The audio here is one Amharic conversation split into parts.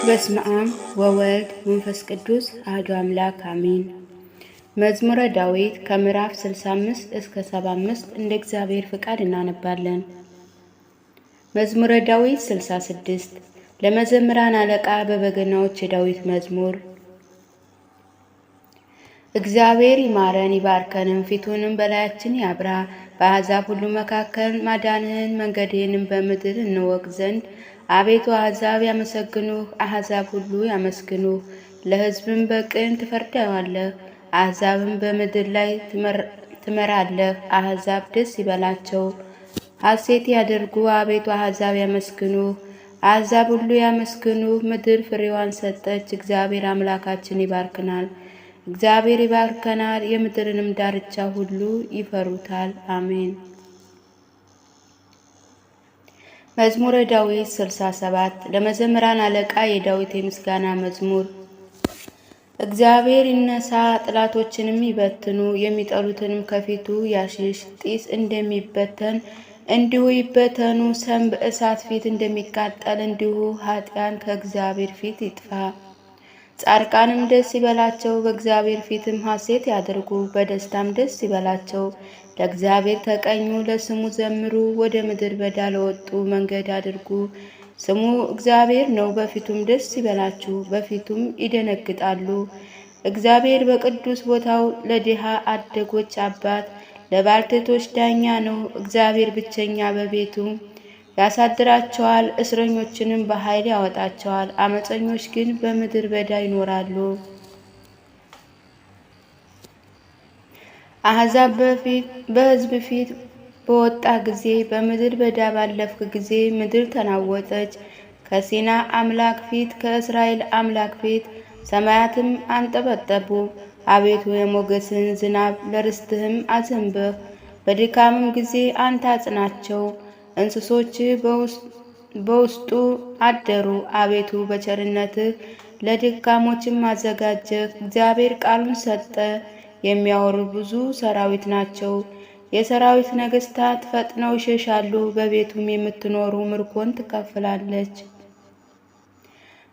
በስመ አብ ወወልድ መንፈስ ቅዱስ አሐዱ አምላክ አሜን። መዝሙረ ዳዊት ከምዕራፍ 65 እስከ 75 እንደ እግዚአብሔር ፍቃድ እናነባለን። መዝሙረ ዳዊት 66 ለመዘምራን አለቃ በበገናዎች የዳዊት መዝሙር። እግዚአብሔር ይማረን ይባርከንም፣ ፊቱንም በላያችን ያብራ። በአሕዛብ ሁሉ መካከል ማዳንህን መንገድህንም በምድር እንወቅ ዘንድ አቤቱ አሕዛብ ያመሰግኑህ፣ አሕዛብ ሁሉ ያመስግኑህ። ለሕዝብም በቅን ትፈርደዋለህ፣ አሕዛብም በምድር ላይ ትመራለህ። አሕዛብ ደስ ይበላቸው ሐሴት ያደርጉ፣ አቤቱ አሕዛብ ያመስግኑህ፣ አሕዛብ ሁሉ ያመስግኑህ። ምድር ፍሬዋን ሰጠች፣ እግዚአብሔር አምላካችን ይባርክናል። እግዚአብሔር ይባርከናል፣ የምድርንም ዳርቻ ሁሉ ይፈሩታል። አሜን። መዝሙረ ዳዊት 67 ለመዘምራን አለቃ የዳዊት የምስጋና መዝሙር። እግዚአብሔር ይነሳ፣ ጠላቶችንም ይበትኑ፣ የሚጠሉትንም ከፊቱ ያሽሽ። ጢስ እንደሚበተን እንዲሁ ይበተኑ፣ ሰም በእሳት ፊት እንደሚቃጠል እንዲሁ ኃጥአን ከእግዚአብሔር ፊት ይጥፋ። ጻድቃንም ደስ ይበላቸው፣ በእግዚአብሔር ፊትም ሐሴት ያድርጉ፣ በደስታም ደስ ይበላቸው። ለእግዚአብሔር ተቀኙ፣ ለስሙ ዘምሩ፣ ወደ ምድር በዳ ለወጡ መንገድ አድርጉ። ስሙ እግዚአብሔር ነው፣ በፊቱም ደስ ይበላችሁ፣ በፊቱም ይደነግጣሉ። እግዚአብሔር በቅዱስ ቦታው ለድሃ አደጎች አባት፣ ለባልቴቶች ዳኛ ነው። እግዚአብሔር ብቸኛ በቤቱ ያሳድራቸዋል፣ እስረኞችንም በኃይል ያወጣቸዋል። አመፀኞች ግን በምድር በዳ ይኖራሉ። አሕዛብ በሕዝብ ፊት በወጣ ጊዜ፣ በምድር በዳ ባለፍክ ጊዜ ምድር ተናወጠች። ከሲና አምላክ ፊት ከእስራኤል አምላክ ፊት ሰማያትም አንጠበጠቡ። አቤቱ የሞገስን ዝናብ ለርስትህም አዘንብህ፣ በድካምም ጊዜ አንተ አጽናቸው። እንስሶች በውስጡ አደሩ። አቤቱ በቸርነትህ ለድካሞችም አዘጋጀህ። እግዚአብሔር ቃሉን ሰጠ፣ የሚያወሩ ብዙ ሰራዊት ናቸው። የሰራዊት ነገሥታት ፈጥነው ይሸሻሉ፣ በቤቱም የምትኖሩ ምርኮን ትካፈላለች።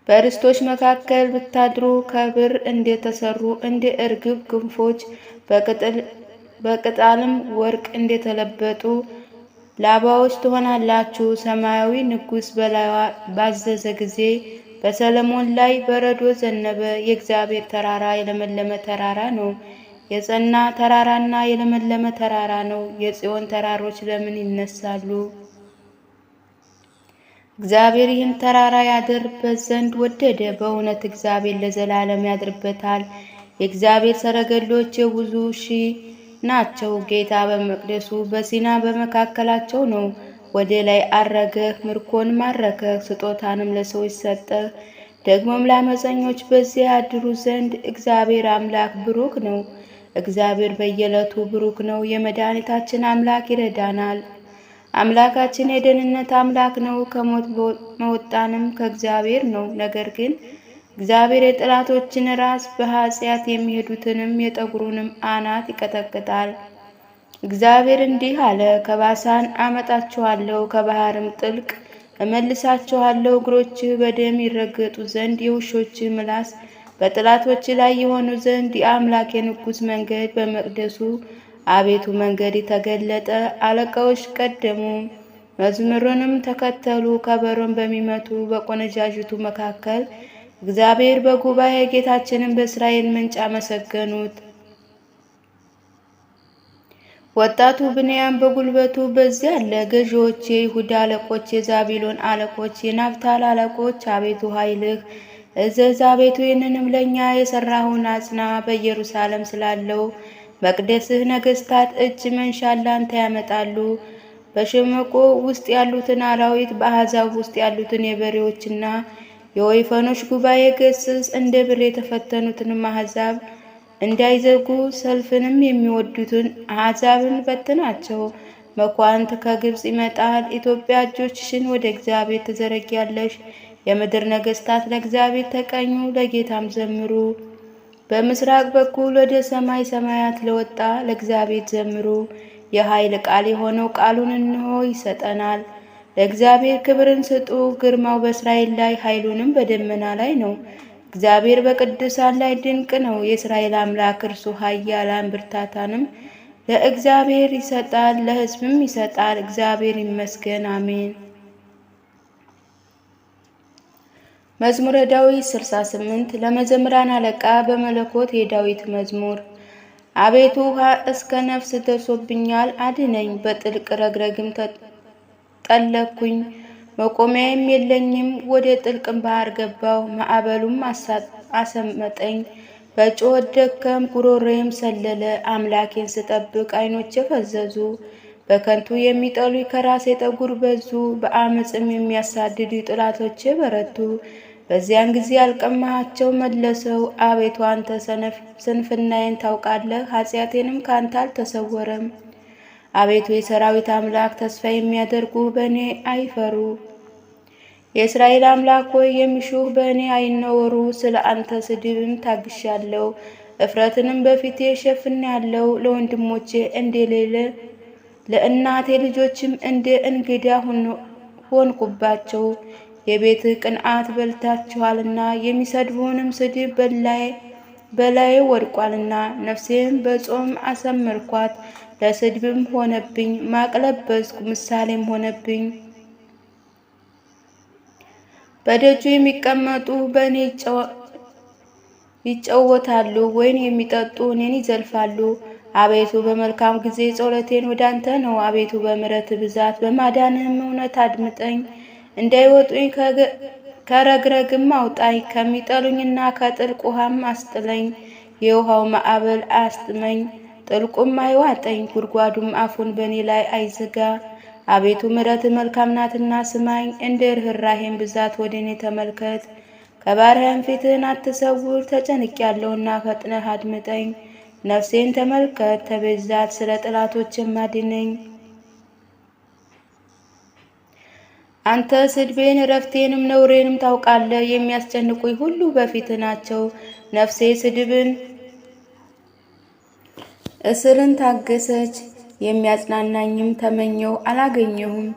በርስቶች መካከል ብታድሩ ከብር እንደተሰሩ እንደ እርግብ ክንፎች በቅጣልም ወርቅ እንደተለበጡ ላባዎች ትሆናላችሁ። ሰማያዊ ንጉሥ በላይዋ ባዘዘ ጊዜ በሰለሞን ላይ በረዶ ዘነበ። የእግዚአብሔር ተራራ የለመለመ ተራራ ነው፣ የጸና ተራራና የለመለመ ተራራ ነው። የጽዮን ተራሮች ለምን ይነሳሉ? እግዚአብሔር ይህን ተራራ ያድርበት ዘንድ ወደደ። በእውነት እግዚአብሔር ለዘላለም ያድርበታል። የእግዚአብሔር ሰረገሎች የብዙ ሺህ ናቸው። ጌታ በመቅደሱ በሲና በመካከላቸው ነው። ወደ ላይ አረገህ፣ ምርኮን ማረከህ፣ ስጦታንም ለሰዎች ሰጠህ። ደግሞም ለአመፀኞች በዚያ ያድሩ ዘንድ እግዚአብሔር አምላክ ብሩክ ነው። እግዚአብሔር በየዕለቱ ብሩክ ነው። የመድኃኒታችን አምላክ ይረዳናል። አምላካችን የደህንነት አምላክ ነው። ከሞት መውጣንም ከእግዚአብሔር ነው። ነገር ግን እግዚአብሔር የጠላቶችን ራስ በኃጢአት የሚሄዱትንም የጠጉሩንም አናት ይቀጠቅጣል። እግዚአብሔር እንዲህ አለ፣ ከባሳን አመጣችኋለሁ፣ ከባህርም ጥልቅ እመልሳችኋለሁ። እግሮችህ በደም ይረገጡ ዘንድ የውሾችህ ምላስ በጠላቶች ላይ የሆኑ ዘንድ የአምላክ የንጉሥ መንገድ በመቅደሱ አቤቱ መንገድ ተገለጠ። አለቃዎች ቀደሙ፣ መዝሙሩንም ተከተሉ። ከበሮን በሚመቱ በቆነጃጅቱ መካከል እግዚአብሔር በጉባኤ ጌታችንን በእስራኤል ምንጭ አመሰገኑት። ወጣቱ ብንያም በጉልበቱ በዚያ አለ። ገዢዎች፣ የይሁዳ አለቆች፣ የዛቢሎን አለቆች፣ የናፍታል አለቆች አቤቱ ኃይልህ እዘዝ። አቤቱ ይህንንም ለእኛ የሠራኸውን አጽና። በኢየሩሳሌም ስላለው መቅደስህ ነገሥታት እጅ መንሻን ላንተ ያመጣሉ። በሸመቆ ውስጥ ያሉትን አራዊት፣ በአሕዛብ ውስጥ ያሉትን የበሬዎችና የወይፈኖች ጉባኤ ገስጽ። እንደ ብር የተፈተኑትንም አሕዛብ እንዳይዘጉ ሰልፍንም የሚወዱትን አሕዛብን በትናቸው። መኳንንት ከግብፅ ይመጣል። ኢትዮጵያ እጆችሽን ወደ እግዚአብሔር ትዘረጊያለሽ። የምድር ነገሥታት ለእግዚአብሔር ተቀኙ፣ ለጌታም ዘምሩ። በምስራቅ በኩል ወደ ሰማይ ሰማያት ለወጣ ለእግዚአብሔር ዘምሩ። የኃይል ቃል የሆነው ቃሉን እንሆ ይሰጠናል። ለእግዚአብሔር ክብርን ስጡ። ግርማው በእስራኤል ላይ ኃይሉንም በደመና ላይ ነው። እግዚአብሔር በቅዱሳን ላይ ድንቅ ነው። የእስራኤል አምላክ እርሱ ኃያላን ብርታታንም ለእግዚአብሔር ይሰጣል፣ ለሕዝብም ይሰጣል። እግዚአብሔር ይመስገን፣ አሜን። መዝሙረ ዳዊት 68 ለመዘምራን አለቃ በመለኮት የዳዊት መዝሙር። አቤቱ ውሃ እስከ ነፍስ ደርሶብኛል፣ አድነኝ። በጥልቅ ረግረግም ጠለቅኩኝ፣ መቆሚያም የለኝም። ወደ ጥልቅም ባህር ገባው፣ ማዕበሉም አሰመጠኝ። በጩኸት ደከም፣ ጉሮሮዬም ሰለለ። አምላኬን ስጠብቅ ዓይኖቼ ፈዘዙ። በከንቱ የሚጠሉኝ ከራሴ ጠጉር በዙ፣ በአመፅም የሚያሳድዱ ጠላቶቼ በረቱ። በዚያን ጊዜ ያልቀማሃቸው መለሰው። አቤቱ አንተ ስንፍናዬን ታውቃለህ፣ ኃጢአቴንም ካንተ አልተሰወረም። አቤቱ የሰራዊት አምላክ ተስፋ የሚያደርጉ በእኔ አይፈሩ። የእስራኤል አምላክ ሆይ የሚሹህ በእኔ አይነወሩ። ስለ አንተ ስድብን ታግሻለሁ፣ እፍረትንም በፊቴ ሸፍኔአለሁ። ለወንድሞቼ እንደሌለ ለእናቴ ልጆችም እንደ እንግዳ ሆንኩባቸው። የቤትህ ቅንዓት በልታችኋልና የሚሰድቡንም ስድብ በላዬ ወድቋልና። ነፍሴን በጾም አሰመርኳት፣ ለስድብም ሆነብኝ። ማቅ ለበስኩ፣ ምሳሌም ሆነብኝ። በደጁ የሚቀመጡ በእኔ ይጨወታሉ፣ ወይን የሚጠጡ እኔን ይዘልፋሉ። አቤቱ በመልካም ጊዜ ጸሎቴን ወደ አንተ ነው። አቤቱ በምሕረት ብዛት በማዳንህም እውነት አድምጠኝ። እንዳይወጡኝ ከረግረግም አውጣኝ፣ ከሚጠሉኝና ከጥልቅ ውሃም አስጥለኝ። የውሃው ማዕበል አያስጥመኝ፣ ጥልቁም አይዋጠኝ፣ ጉድጓዱም አፉን በእኔ ላይ አይዘጋ። አቤቱ ምሕረት መልካም ናትና ስማኝ፣ እንደ ርኅራኄም ብዛት ወደ እኔ ተመልከት። ከባሪያህም ፊትህን አትሰውር፣ ተጨንቄያለሁና ፈጥነህ አድምጠኝ። ነፍሴን ተመልከት፣ ተቤዣት፣ ስለ ጠላቶችም አድነኝ። አንተ ስድቤን እረፍቴንም ነውሬንም ታውቃለህ። የሚያስጨንቁኝ ሁሉ በፊትህ ናቸው። ነፍሴ ስድብን እስርን ታገሰች፣ የሚያጽናናኝም ተመኘው አላገኘሁም።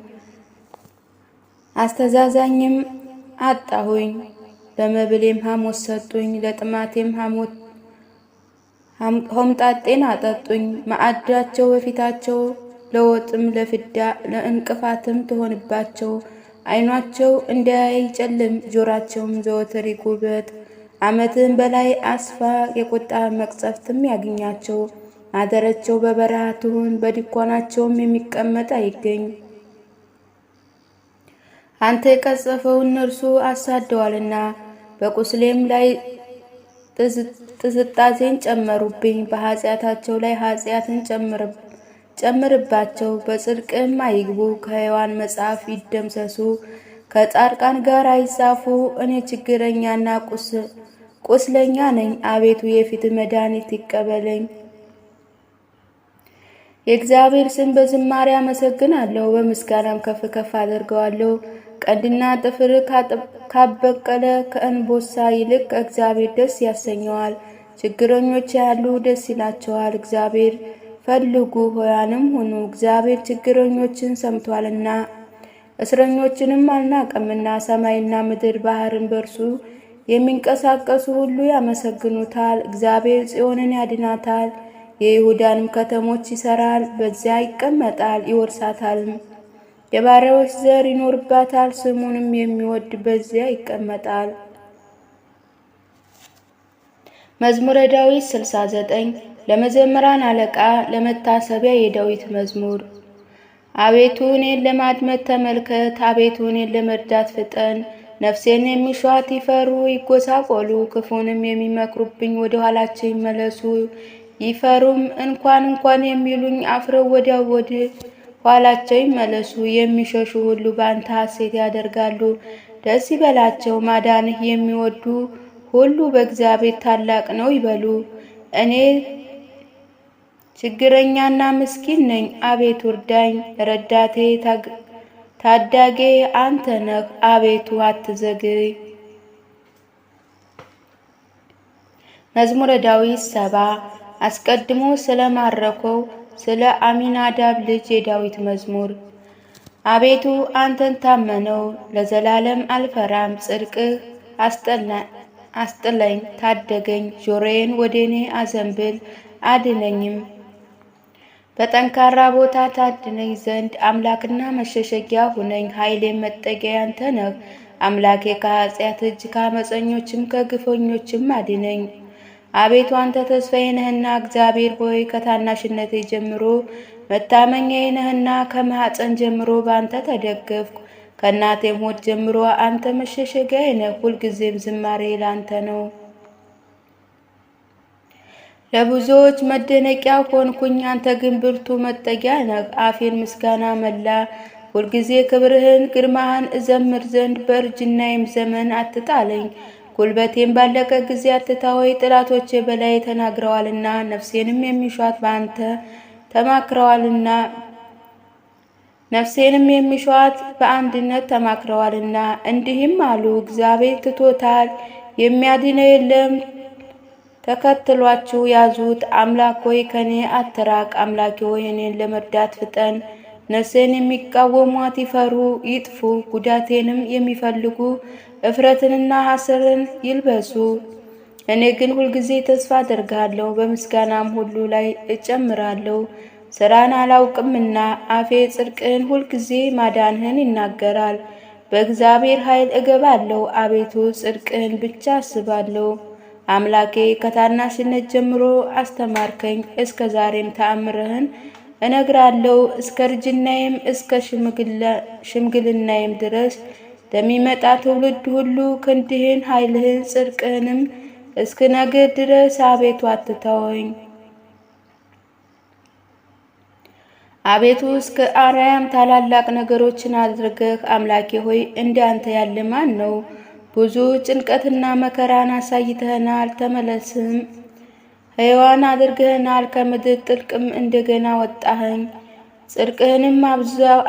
አስተዛዛኝም አጣሁኝ። ለመብሌም ሐሞት ሰጡኝ፣ ለጥማቴም ሆምጣጤን አጠጡኝ። ማዕዳቸው በፊታቸው ለወጥም ለፍዳ ለእንቅፋትም ትሆንባቸው። ዓይናቸው እንዳያይ ጨልም፣ ጆራቸውም ዘወትር ይጉበት። ዓመትም በላይ አስፋ፣ የቁጣ መቅሰፍትም ያግኛቸው። ማደረቸው በበረሃ ትሁን፣ በድንኳናቸውም የሚቀመጥ አይገኝ። አንተ የቀጸፈው እነርሱ አሳደዋልና፣ በቁስሌም ላይ ጥዝጣዜን ጨመሩብኝ። በኃጢአታቸው ላይ ኃጢአትን ጨምርባቸው፣ በጽድቅም አይግቡ። ከሕያዋን መጽሐፍ ይደምሰሱ፣ ከጻድቃን ጋር አይጻፉ። እኔ ችግረኛና ቁስለኛ ነኝ። አቤቱ የፊት መድኃኒት ይቀበለኝ። የእግዚአብሔር ስም በዝማሬ አመሰግናለሁ፣ በምስጋናም ከፍ ከፍ አደርገዋለሁ። ቀንድና ጥፍር ካበቀለ ከእንቦሳ ይልቅ እግዚአብሔር ደስ ያሰኘዋል። ችግረኞች ያሉ ደስ ይላቸዋል። እግዚአብሔር ፈልጉ ሕያዋንም ሁኑ። እግዚአብሔር ችግረኞችን ሰምቷልና እስረኞችንም አልናቀምና። ሰማይና ምድር ባሕርን በእርሱ የሚንቀሳቀሱ ሁሉ ያመሰግኑታል። እግዚአብሔር ጽዮንን ያድናታል፣ የይሁዳንም ከተሞች ይሰራል። በዚያ ይቀመጣል ይወርሳታልም። የባሪያዎች ዘር ይኖርባታል፣ ስሙንም የሚወድ በዚያ ይቀመጣል። መዝሙረ ዳዊት 69 ለመዘምራን አለቃ ለመታሰቢያ የዳዊት መዝሙር። አቤቱ እኔን ለማድመጥ ተመልከት፣ አቤቱ እኔን ለመርዳት ፍጠን። ነፍሴን የሚሿት ይፈሩ ይጎሳቆሉ፣ ክፉንም የሚመክሩብኝ ወደ ኋላቸው ይመለሱ። ይፈሩም እንኳን የሚሉኝ አፍረው ወዲያው ወደ ኋላቸው ይመለሱ። የሚሸሹ ሁሉ በአንተ ሐሴት ያደርጋሉ፣ ደስ ይበላቸው። ማዳንህ የሚወዱ ሁሉ በእግዚአብሔር ታላቅ ነው ይበሉ። እኔ ችግረኛና ምስኪን ነኝ፣ አቤቱ እርዳኝ። ረዳቴ ታዳጌ አንተ ነህ፣ አቤቱ አትዘግይ። መዝሙረ ዳዊት 70 አስቀድሞ ስለማረከው ስለ አሚናዳብ ልጅ የዳዊት መዝሙር። አቤቱ አንተን ታመነው ለዘላለም አልፈራም። ጽድቅህ አስጥለኝ ታደገኝ። ጆሮዬን ወደኔ አዘንብል አድነኝም። በጠንካራ ቦታ ታድነኝ ዘንድ አምላክና መሸሸጊያ ሁነኝ። ኃይሌም መጠጊያ አንተ ነህ። አምላኬ ከኃጢአት እጅ ከአመፀኞችም ከግፈኞችም አድነኝ። አቤቱ አንተ ተስፋዬ ነህና እግዚአብሔር ሆይ ከታናሽነቴ ጀምሮ መታመኛዬ ነህና ከማኅፀን ጀምሮ በአንተ ተደገፍኩ። ከእናቴም ሆድ ጀምሮ አንተ መሸሸጊያዬ ነህ። ሁልጊዜም ዝማሬ ላንተ ነው። ለብዙዎች መደነቂያ ሆንኩኝ፣ አንተ ግን ብርቱ መጠጊያ ነህ። አፌን ምስጋና መላ። ሁልጊዜ ክብርህን ግርማህን እዘምር ዘንድ በእርጅናዬም ዘመን አትጣለኝ። ጉልበቴም ባለቀ ጊዜ አትተወኝ። ጠላቶቼ በላይ ተናግረዋልና ነፍሴንም የሚሿት በአንተ ተማክረዋልና ነፍሴንም የሚሿት በአንድነት ተማክረዋልና እንዲህም አሉ፣ እግዚአብሔር ትቶታል፣ የሚያድነው የለም። ተከትሏችሁ ያዙት። አምላክ ሆይ ከኔ አትራቅ። አምላኬ ሆይ እኔን ለመርዳት ፍጠን። ነፍሴን የሚቃወሟት ይፈሩ ይጥፉ። ጉዳቴንም የሚፈልጉ እፍረትንና ሐሰርን ይልበሱ። እኔ ግን ሁልጊዜ ተስፋ አደርጋለሁ፣ በምስጋናም ሁሉ ላይ እጨምራለሁ። ሥራን አላውቅምና አፌ ጽድቅህን ሁልጊዜ ማዳንህን ይናገራል። በእግዚአብሔር ኃይል እገባለሁ፣ አቤቱ ጽድቅህን ብቻ አስባለሁ። አምላኬ ከታናሽነት ጀምሮ አስተማርከኝ፣ እስከ ዛሬም ተአምርህን እነግራለሁ። እስከ እርጅናዬም እስከ ሽምግልናዬም ድረስ ለሚመጣ ትውልድ ሁሉ ክንድህን ኃይልህን ጽድቅህንም እስክነግር ድረስ አቤቱ አትተወኝ። አቤቱ እስከ አርያም ታላላቅ ነገሮችን አድርገህ አምላኬ ሆይ እንዳንተ ያለ ማን ነው? ብዙ ጭንቀትና መከራን አሳይተህናል፣ ተመለስም ሕያዋን አድርገህናል። ከምድር ጥልቅም እንደገና ወጣኸኝ፣ ጽድቅህንም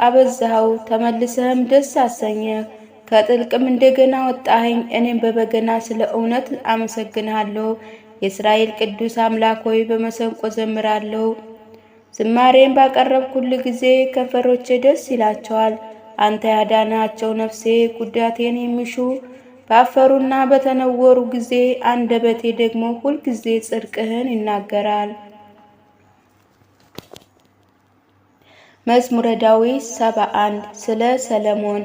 አበዛኸው፣ ተመልሰህም ደስ አሰኘህ። ከጥልቅም እንደገና ወጣኸኝ። እኔም በበገና ስለ እውነት አመሰግንሃለሁ። የእስራኤል ቅዱስ አምላክ ሆይ በመሰንቆ ዘምራለሁ። ዝማሬን ባቀረብኩል ጊዜ ከንፈሮቼ ደስ ይላቸዋል። አንተ ያዳናቸው ነፍሴ ጉዳቴን የሚሹ ባፈሩና በተነወሩ ጊዜ አንደበቴ ደግሞ ሁልጊዜ ጽድቅህን ይናገራል። መዝሙረ ዳዊት 71 ስለ ሰለሞን።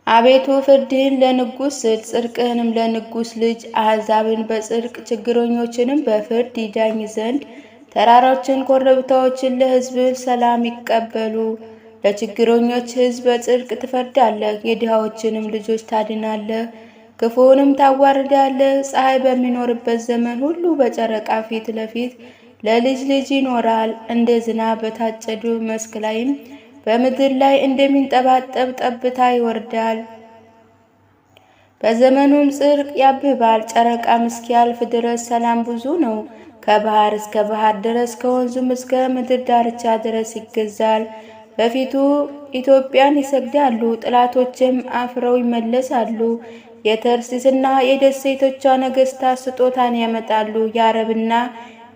አቤቱ ፍርድህን ለንጉሥ ስጥ፣ ጽድቅህንም ለንጉሥ ልጅ። አሕዛብን በጽድቅ ችግረኞችንም በፍርድ ይዳኝ ዘንድ ተራሮችን ኮረብታዎችን ለሕዝብ ሰላም ይቀበሉ። ለችግረኞች ሕዝብ በጽድቅ ትፈርዳለህ፣ የድሃዎችንም ልጆች ታድናለህ፣ ክፉውንም ታዋርዳለህ። ፀሐይ በሚኖርበት ዘመን ሁሉ በጨረቃ ፊት ለፊት ለልጅ ልጅ ይኖራል። እንደ ዝናብ በታጨዱ መስክ ላይም በምድር ላይ እንደሚንጠባጠብ ጠብታ ይወርዳል። በዘመኑም ጽድቅ ያብባል። ጨረቃም እስኪያልፍ ድረስ ሰላም ብዙ ነው። ከባህር እስከ ባህር ድረስ ከወንዙም እስከ ምድር ዳርቻ ድረስ ይገዛል። በፊቱ ኢትዮጵያን ይሰግዳሉ፣ ጠላቶችም አፍረው ይመለሳሉ። የተርሲስና የደሴቶቿ ነገሥታት ስጦታን ያመጣሉ። የአረብና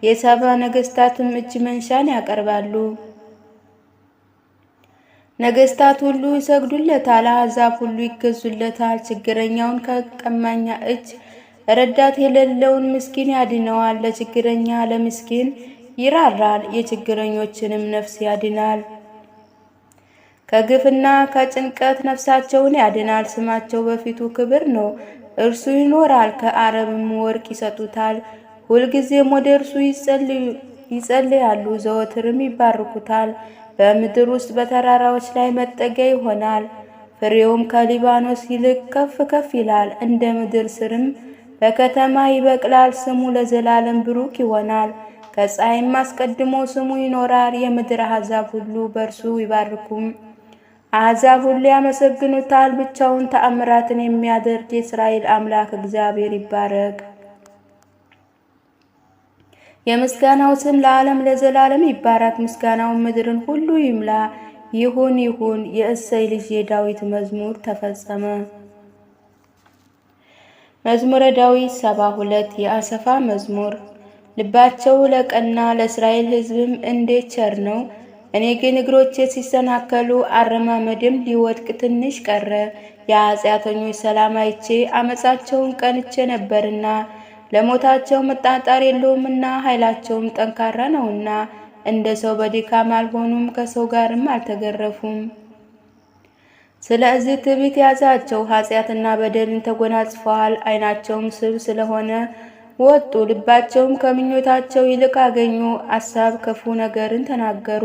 የሳባ ነገሥታትም እጅ መንሻን ያቀርባሉ። ነገሥታት ሁሉ ይሰግዱለታል፣ አሕዛብ ሁሉ ይገዙለታል። ችግረኛውን ከቀማኛ እጅ ረዳት የሌለውን ምስኪን ያድነዋል። ለችግረኛ ለምስኪን ይራራል፣ የችግረኞችንም ነፍስ ያድናል። ከግፍና ከጭንቀት ነፍሳቸውን ያድናል። ስማቸው በፊቱ ክብር ነው፣ እርሱ ይኖራል። ከአረብም ወርቅ ይሰጡታል፣ ሁልጊዜም ወደ እርሱ ይጸልያሉ፣ ዘወትርም ይባርኩታል። በምድር ውስጥ በተራራዎች ላይ መጠጊያ ይሆናል። ፍሬውም ከሊባኖስ ይልቅ ከፍ ከፍ ይላል፣ እንደ ምድር ስርም በከተማ ይበቅላል። ስሙ ለዘላለም ብሩክ ይሆናል፣ ከፀሐይም አስቀድሞ ስሙ ይኖራል። የምድር አሕዛብ ሁሉ በእርሱ ይባርኩም፣ አሕዛብ ሁሉ ያመሰግኑታል። ብቻውን ተአምራትን የሚያደርግ የእስራኤል አምላክ እግዚአብሔር ይባረክ። የምስጋናው ስም ለዓለም ለዘላለም ይባረክ። ምስጋናውን ምድርን ሁሉ ይምላ። ይሁን ይሁን። የእሰይ ልጅ የዳዊት መዝሙር ተፈጸመ። መዝሙረ ዳዊት 72 የአሰፋ መዝሙር። ልባቸው ለቀና ለእስራኤል ሕዝብም እንዴት ቸር ነው። እኔ ግን እግሮቼ ሲሰናከሉ አረማመድም ሊወድቅ ትንሽ ቀረ። የኃጢአተኞች ሰላም አይቼ አመፃቸውን ቀንቼ ነበርና ለሞታቸው መጣጣር የለውምና ኃይላቸውም ጠንካራ ነውና እንደ ሰው በድካም አልሆኑም፣ ከሰው ጋርም አልተገረፉም። ስለዚህ ትዕቢት ያዛቸው፣ ኃጢአትና በደልን ተጎናጽፈዋል። ዓይናቸውም ስብ ስለሆነ ወጡ፣ ልባቸውም ከምኞታቸው ይልቅ አገኙ። አሳብ ክፉ ነገርን ተናገሩ፣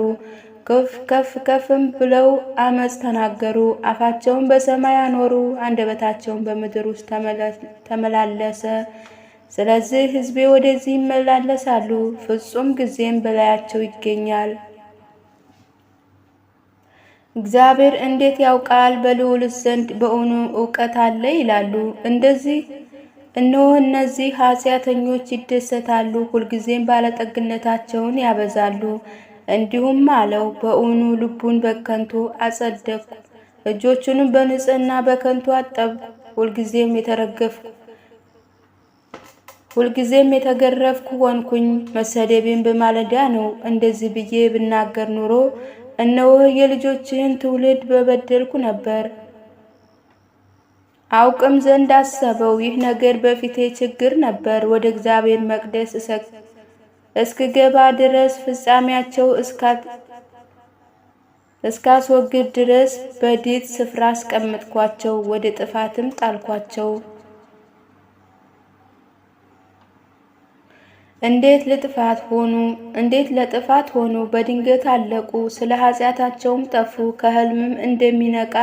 ከፍም ብለው አመፅ ተናገሩ። አፋቸውን በሰማይ አኖሩ፣ አንደበታቸውን በምድር ውስጥ ተመላለሰ። ስለዚህ ሕዝቤ ወደዚህ ይመላለሳሉ፣ ፍጹም ጊዜም በላያቸው ይገኛል። እግዚአብሔር እንዴት ያውቃል? በልዑልስ ዘንድ በእውኑ እውቀት አለ ይላሉ። እንደዚህ እነሆ እነዚህ ኃጢአተኞች ይደሰታሉ፣ ሁልጊዜም ባለጠግነታቸውን ያበዛሉ። እንዲሁም አለው፣ በእውኑ ልቡን በከንቱ አጸደቅኩ፣ እጆቹንም በንጽሕና በከንቱ አጠብኩ። ሁልጊዜም የተገረፍኩ ሆንኩኝ፣ መሰደቤን በማለዳ ነው። እንደዚህ ብዬ ብናገር ኑሮ እነሆ የልጆችህን ትውልድ በበደልኩ ነበር። አውቅም ዘንድ አሰበው፣ ይህ ነገር በፊቴ ችግር ነበር። ወደ እግዚአብሔር መቅደስ እስክገባ ድረስ ፍጻሜያቸው እስካስወግድ ድረስ በዲት ስፍራ አስቀምጥኳቸው፣ ወደ ጥፋትም ጣልኳቸው። እንዴት ለጥፋት ሆኑ! በድንገት አለቁ፣ ስለ ኃጢአታቸውም ጠፉ። ከሕልምም እንደሚነቃ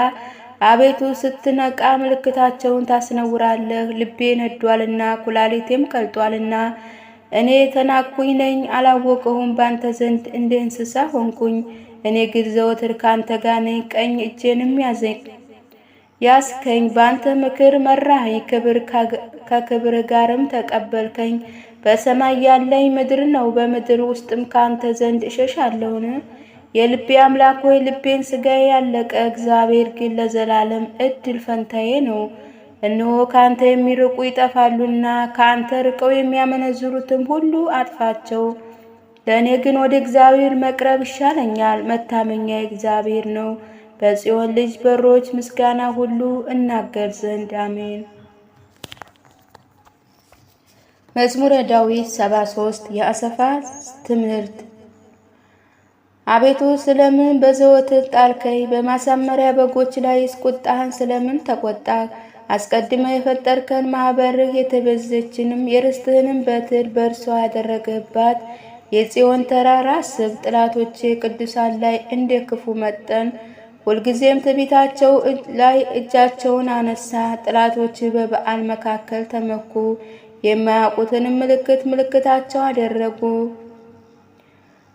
አቤቱ ስትነቃ ምልክታቸውን ታስነውራለህ። ልቤ ነዷልና ኩላሊቴም ቀልጧልና እኔ የተናቅሁኝ ነኝ፣ አላወቅሁም። ባንተ ዘንድ እንደ እንስሳ ሆንኩኝ። እኔ ግን ዘወትር ካንተ ጋር ነኝ፣ ቀኝ እጄንም ያስከኝ። በአንተ ምክር መራኸኝ፣ ከክብር ጋርም ተቀበልከኝ። በሰማይ ያለኝ ምድር ነው፣ በምድር ውስጥም ካንተ ዘንድ እሸሻለሁን? የልቤ አምላክ ሆይ ልቤን ሥጋዬ ያለቀ፣ እግዚአብሔር ግን ለዘላለም እድል ፈንታዬ ነው። እነሆ ካንተ የሚርቁ ይጠፋሉና ከአንተ ርቀው የሚያመነዝሩትም ሁሉ አጥፋቸው። ለእኔ ግን ወደ እግዚአብሔር መቅረብ ይሻለኛል፣ መታመኛ እግዚአብሔር ነው። በጽዮን ልጅ በሮች ምስጋና ሁሉ እናገር ዘንድ አሜን። መዝሙረ ዳዊት 73 የአሰፋ ትምህርት። አቤቱ ስለምን በዘወትር ጣልከኝ? በማሳመሪያ በጎች ላይስ ቁጣህን ስለምን ተቆጣህ? አስቀድመ የፈጠርከን ማኅበርህ የተበዘችንም የርስትህንም በትር በእርሷ ያደረገባት የጽዮን ተራራ አስብ። ጠላቶቼ ቅዱሳን ላይ እንደ ክፉ መጠን ሁልጊዜም ትዕቢታቸው ላይ እጃቸውን አነሳ። ጠላቶች በበዓል መካከል ተመኩ፣ የማያውቁትንም ምልክታቸው አደረጉ።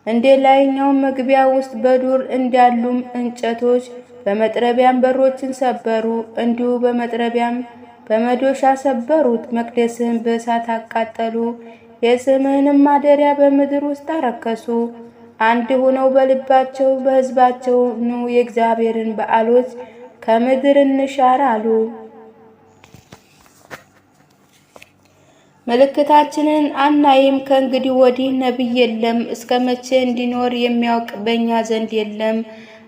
እንደ ላይኛው መግቢያ ውስጥ በዱር እንዳሉም እንጨቶች በመጥረቢያም በሮችን ሰበሩ። እንዲሁ በመጥረቢያም በመዶሻ ሰበሩት። መቅደስህን በእሳት አቃጠሉ፣ የስምህንም ማደሪያ በምድር ውስጥ አረከሱ። አንድ ሆነው በልባቸው በሕዝባቸው ኑ የእግዚአብሔርን በዓሎች ከምድር እንሻር አሉ። ምልክታችንን አናይም፣ ከእንግዲህ ወዲህ ነቢይ የለም። እስከ መቼ እንዲኖር የሚያውቅ በእኛ ዘንድ የለም።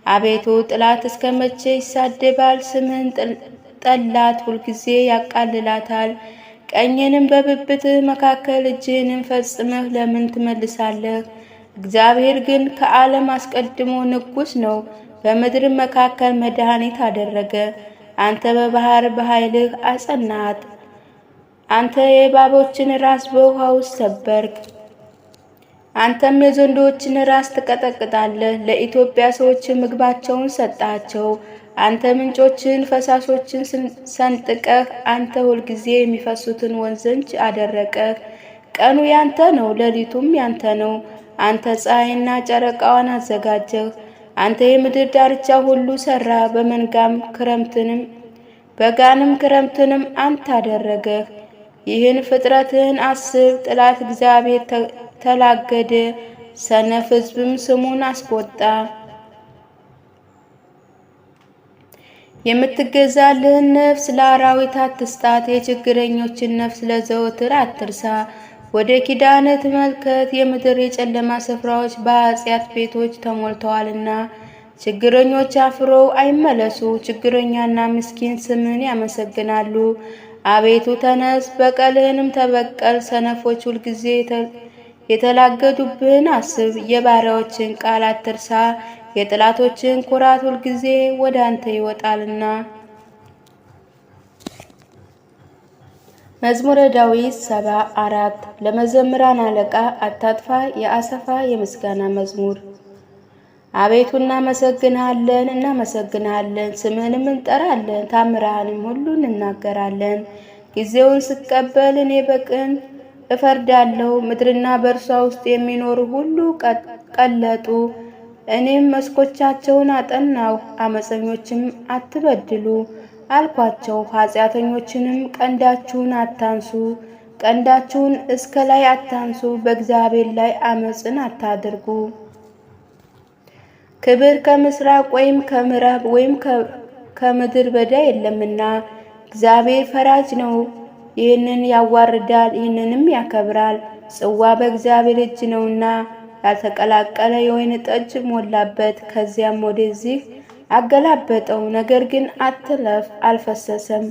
አቤቱ ጠላት እስከ መቼ ይሳደባል? ስምህን ጠላት ሁልጊዜ ያቃልላታል። ቀኝንም በብብትህ መካከል እጅህንም ፈጽመህ ለምን ትመልሳለህ? እግዚአብሔር ግን ከዓለም አስቀድሞ ንጉሥ ነው፣ በምድርም መካከል መድኃኒት አደረገ። አንተ በባህር በኃይልህ አጸናት። አንተ የእባቦችን ራስ በውሃ ውስጥ ሰበርክ። አንተም የዘንዶችን ራስ ትቀጠቅጣለህ። ለኢትዮጵያ ሰዎች ምግባቸውን ሰጣቸው። አንተ ምንጮችን ፈሳሾችን ሰንጥቀህ፣ አንተ ሁልጊዜ የሚፈሱትን ወንዞች አደረቀህ። ቀኑ ያንተ ነው፣ ሌሊቱም ያንተ ነው። አንተ ፀሐይና ጨረቃዋን አዘጋጀህ። አንተ የምድር ዳርቻ ሁሉ ሰራ። በጋንም ክረምትንም አንተ አደረገህ። ይህን ፍጥረትህን አስብ። ጠላት እግዚአብሔር ተላገደ፣ ሰነፍ ሕዝብም ስሙን አስቆጣ። የምትገዛልህን ነፍስ ለአራዊት አትስጣት፣ የችግረኞችን ነፍስ ለዘወትር አትርሳ። ወደ ኪዳነ ተመልከት። የምድር የጨለማ ስፍራዎች በኃጢአት ቤቶች ተሞልተዋልና ችግረኞች አፍረው አይመለሱ። ችግረኛና ምስኪን ስምን ያመሰግናሉ። አቤቱ ተነስ፣ በቀልህንም ተበቀል። ሰነፎች ሁልጊዜ የተላገዱብህን አስብ። የባሪያዎችን ቃል አትርሳ። የጠላቶችን ኩራት ሁልጊዜ ወደ አንተ ይወጣልና። መዝሙረ ዳዊት 74 ለመዘምራን አለቃ አታጥፋ። የአሰፋ የምስጋና መዝሙር። አቤቱ እናመሰግንሃለን፣ እናመሰግንሃለን፣ ስምህንም እንጠራለን፣ ታምራህንም ሁሉ እንናገራለን። ጊዜውን ስቀበል እኔ በቅን እፈርዳለሁ። ምድርና በእርሷ ውስጥ የሚኖሩ ሁሉ ቀለጡ። እኔም መስኮቻቸውን አጠናሁ። አመፀኞችም አትበድሉ አልኳቸው። ኃጢአተኞችንም ቀንዳችሁን አታንሱ፣ ቀንዳችሁን እስከ ላይ አታንሱ። በእግዚአብሔር ላይ አመፅን አታድርጉ። ክብር ከምስራቅ ወይም ከምዕራብ ወይም ከምድር በዳ የለምና። እግዚአብሔር ፈራጅ ነው፣ ይህንን ያዋርዳል፣ ይህንንም ያከብራል። ጽዋ በእግዚአብሔር እጅ ነውና ያልተቀላቀለ የወይን ጠጅ ሞላበት። ከዚያም ወደዚህ አገላበጠው፣ ነገር ግን አትለፍ አልፈሰሰም።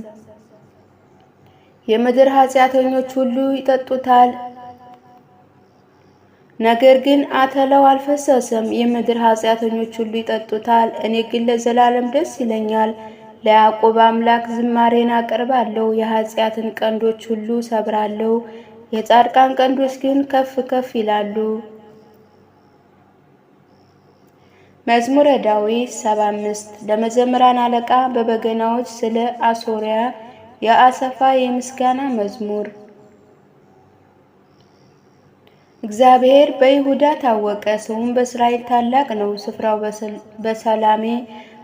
የምድር ኃጢአተኞች ሁሉ ይጠጡታል፣ ነገር ግን አተላው አልፈሰሰም። የምድር ኃጢአተኞች ሁሉ ይጠጡታል፣ እኔ ግን ለዘላለም ደስ ይለኛል። ለያዕቆብ አምላክ ዝማሬን አቀርባለሁ። የኃጢአትን ቀንዶች ሁሉ ሰብራለሁ፣ የጻድቃን ቀንዶች ግን ከፍ ከፍ ይላሉ። መዝሙረ ዳዊት 75 ለመዘምራን አለቃ በበገናዎች ስለ አሶርያ የአሰፋ የምስጋና መዝሙር። እግዚአብሔር በይሁዳ ታወቀ፣ ስሙም በእስራኤል ታላቅ ነው። ስፍራው በሰላሜ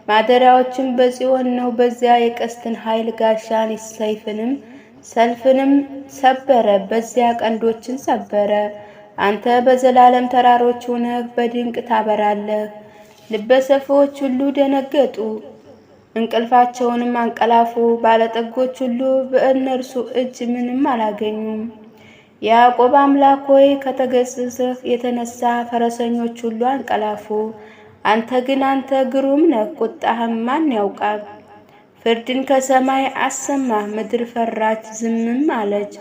ማደሪያዎችም በጽዮን ነው። በዚያ የቀስትን ኃይል ጋሻን ሰልፍንም ሰበረ፣ በዚያ ቀንዶችን ሰበረ። አንተ በዘላለም ተራሮች ሆነህ በድንቅ ታበራለህ። ልበሰፊዎች ሁሉ ደነገጡ፣ እንቅልፋቸውንም አንቀላፉ። ባለጠጎች ሁሉ በእነርሱ እጅ ምንም አላገኙም። የያዕቆብ አምላክ ሆይ ከተገሠጽህ የተነሳ ፈረሰኞች ሁሉ አንቀላፉ። አንተ ግን አንተ ግሩም ነህ፣ ቁጣህም ማን ያውቃል? ፍርድን ከሰማይ አሰማህ፣ ምድር ፈራች ዝምም አለች።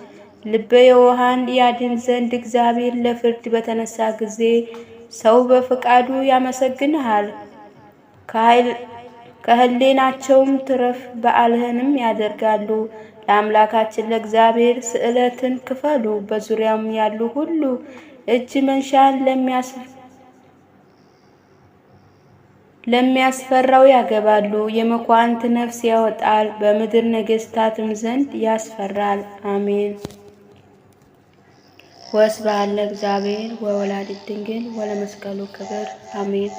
ልበ የዋሃን ያድን ዘንድ እግዚአብሔር ለፍርድ በተነሳ ጊዜ ሰው በፈቃዱ ያመሰግንሃል። ከህሌናቸውም ትረፍ በዓልህንም ያደርጋሉ። ለአምላካችን ለእግዚአብሔር ስዕለትን ክፈሉ። በዙሪያም ያሉ ሁሉ እጅ መንሻን ለሚያስፈራው ያገባሉ። የመኳንንት ነፍስ ያወጣል፣ በምድር ነገሥታትም ዘንድ ያስፈራል። አሜን። ወስብሐት ለእግዚአብሔር ወወላዲቱ ድንግል ወለመስቀሉ ክብር። አሜን።